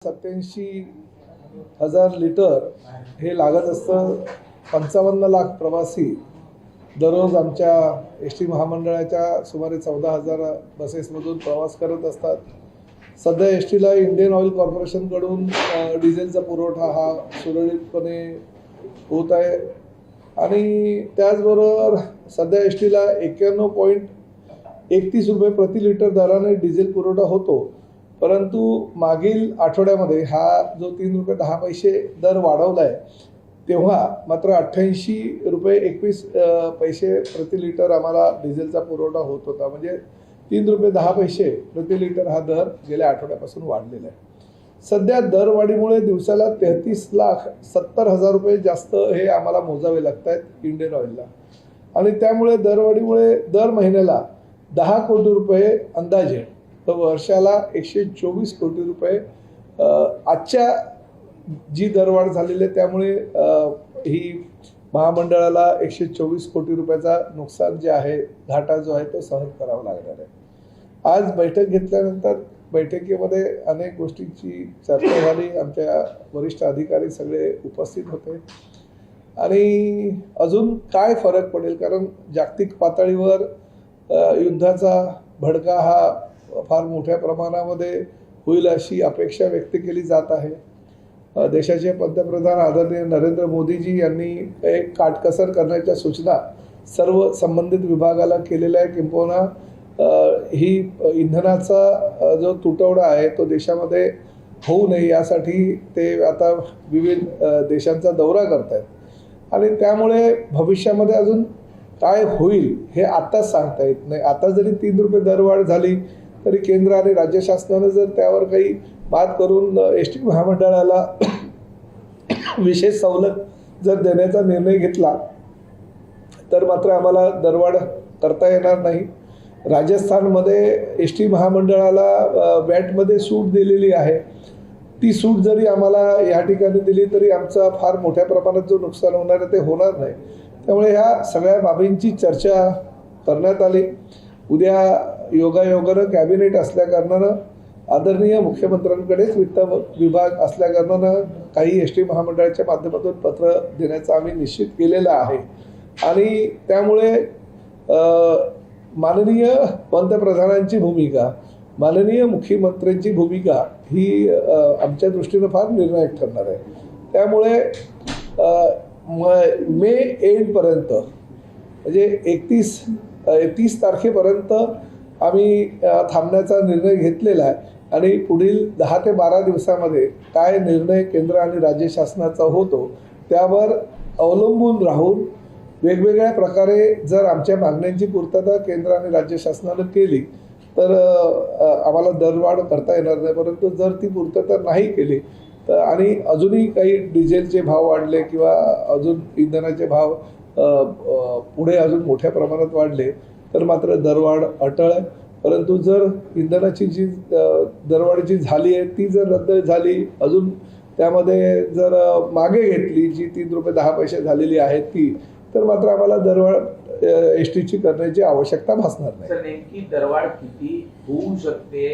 87,000 litre हे लागत असतं। 55 लाख प्रवासी दररोज आमच्या एस टी महामंडळाच्या सुमारे 14,000 बसेसमधून प्रवास करत असतात। सध्या एस टीला इंडियन ऑइल कॉर्पोरेशनकडून डिझेलचा पुरवठा हा सुरळीतपणे होत आहे आणि त्याचबरोबर सध्या एस टीला 91.31 रुपये प्रति लिटर दराने डिझेल पुरवठा होतो। परंतु मागील आठवड्यामध्ये हा जो 3 रुपये 10 पैसे दर वाढवला आहे तेव्हा मात्र 88 रुपये 21 पैसे प्रति लिटर आम्हाला डिझेलचा पुरवठा होत होता। म्हणजे 3 रुपये 10 पैसे प्रति लिटर हा दर गेल्या आठवड्यापासून वाढलेला आहे। सध्या दरवाढीमुळे दिवसाला 33,70,000 रुपये जास्त हे आम्हाला मोजावे लागत आहेत इंडियन ऑइलला आणि त्यामुळे दरवाढीमुळे दर महिन्याला 10 कोटी रुपये अंदाजे तर वर्षाला 124 कोटी रुपये आजच्या जी दरवाढ झालेली आहे त्यामुळे ही महामंडळाला 124 कोटी रुपयाचा नुकसान जे आहे घाटा जो आहे तो सहन करावा लागणार आहे। आज बैठक घेतल्यानंतर बैठकीमध्ये अनेक गोष्टींची चर्चा झाली। आमच्या वरिष्ठ अधिकारी सगळे उपस्थित होते आणि अजून काय फरक पडेल कारण जागतिक पातळीवर युद्धाचा भडका हा फार मोठ्या प्रमाणामध्ये होईल अशी अपेक्षा व्यक्त केली जात आहे। देशाचे पंतप्रधान आदरणीय नरेंद्र मोदीजी यांनी एक काटकसर करण्याच्या सूचना सर्व संबंधित विभागाला केलेल्या आहे। किंबहुना ही इंधनाचा जो तुटवडा आहे तो देशामध्ये होऊ नये यासाठी ते आता विविध देशांचा दौरा करत आहेत आणि त्यामुळे भविष्यामध्ये अजून काय होईल हे आताच सांगता येत नाही। आता जरी 3 रुपये दरवाढ झाली तरी केंद्र आणि राज्य शासनाने जर त्यावर काही बात करून एस टी महामंडळाला विशेष सवलत जर देण्याचा निर्णय घेतला तर मात्र आम्हाला दरवाढ करता येणार नाही। राजस्थानमध्ये एस टी महामंडळाला वॅटमध्ये सूट दिलेली आहे। ती सूट जरी आम्हाला या ठिकाणी दिली तरी आमचा फार मोठ्या प्रमाणात जो नुकसान होणार आहे ते होणार नाही। त्यामुळे ह्या सगळ्या बाबींची चर्चा करण्यात आली। उद्या योगायोगानं कॅबिनेट असल्याकारणानं आदरणीय मुख्यमंत्र्यांकडेच वित्त विभाग असल्याकारणानं काही एस टी महामंडळाच्या माध्यमातून पत्र देण्याचं आम्ही निश्चित केलेलं आहे आणि त्यामुळे माननीय पंतप्रधानांची भूमिका माननीय मुख्यमंत्र्यांची भूमिका ही आमच्या दृष्टीनं फार निर्णायक ठरणार आहे। त्यामुळे मे एंडपर्यंत म्हणजे 30 तारखेपर्यंत आम्ही थांबण्याचा निर्णय घेतलेला आहे आणि पुढील 10 ते 12 दिवसामध्ये काय निर्णय केंद्र आणि राज्य शासनाचा होतो त्यावर अवलंबून राहून वेगवेगळ्या प्रकारे जर आमच्या मागण्यांची पूर्तता केंद्र आणि राज्य शासनानं केली तर आम्हाला दरवाढ करता येणार नाही। परंतु जर ती पूर्तता नाही केली तर आणि अजूनही काही डिझेलचे भाव वाढले किंवा अजून इंधनाचे भाव पुढे अजून मोठ्या प्रमाणात वाढले तर मात्र दरवाढ अटळ आहे। परंतु जर इंधनाची जी दरवाढ जी झाली आहे ती जर रद्द झाली अजून त्यामध्ये जर मागे घेतली जी 3 रुपये 10 पैसे झालेली आहे ती तर मात्र आम्हाला दरवाढ एस टीची करण्याची आवश्यकता भासणार नाही। नेमकी दरवाढ किती होऊ शकते?